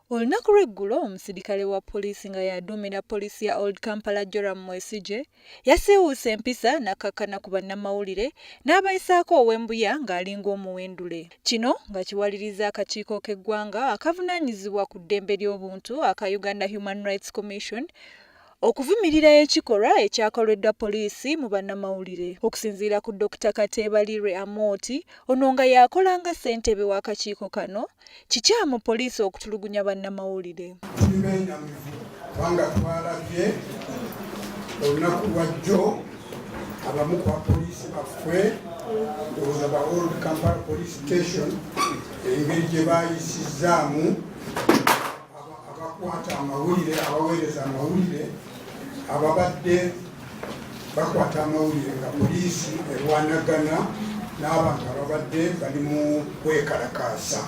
Olunaku lw'eggulo omusirikale wa poliisi nga yaduumira poliisi ya Old Kampala Joram Mwesigye yasiiwuusa empisa n'akkakkana ku bannamawulire n'abayisaako ow'embuya ng'alinga omuwendule. Kino nga kiwaliriza akakiiko k'eggwanga akavunaanyizibwa ku ddembe ly'obuntu aka Uganda Human Rights Commission okuvumirira ekikolwa ekyakoleddwa poliisi mu bannamawulire. Okusinziira ku Dr. Kateebalirwe Amooti, ono nga yakolanga ssentebe w'akakiiko kano, kikyamu poliisi okutulugunya bannamawulire. Tulimenyamuvu kubanga twalabye olunaku lwajjo abamu ku bapoliisi baffe ndowooza ba Old Kampala Police Station engeri gye baayisizaamu abakwata amawulire abaweereza amawulire ababadde bakwata amawulire nga poliisi erwanagana n'abantu ababadde bali mu kwekalakaasa.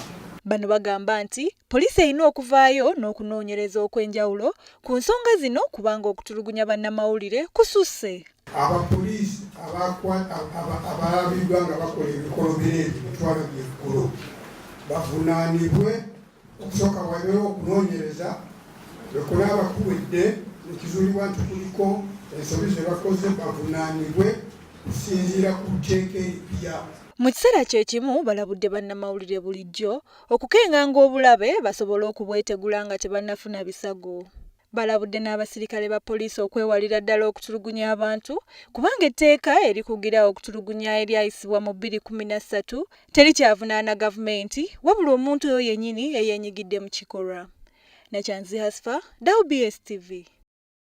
Bano bagamba nti poliisi erina okuvaayo n'okunoonyereza okw'enjawulo ku nsonga zino kubanga okutulugunya bannamawulire kususse. Abapoliisi abalabiddwa nga bakola ebikolobero ebyo bitwalo by'eggulu bavunaanibwe okusooka wabeerawo okunoonyereza bwekunaaba kuwedde nekizuulibwa nti kuliko ensobi ze bakoze bavunaanibwe kusinziira ku tteeka eripya. Mu kiseera kye kimu balabudde bannamawulire bulijjo okukenganga obulabe basobole okubwetegula nga tebannafuna bisago. Balabudde n'abasirikale ba poliisi okwewalira ddala okutulugunya abantu kubanga etteeka erikugira okutulugunya eryayisibwa mu 2013 terikyavunaana gavumenti wabula omuntu oyo yennyini eyeenyigidde mu kikolwa. Nakyanzi Hasfa, UHRC TV.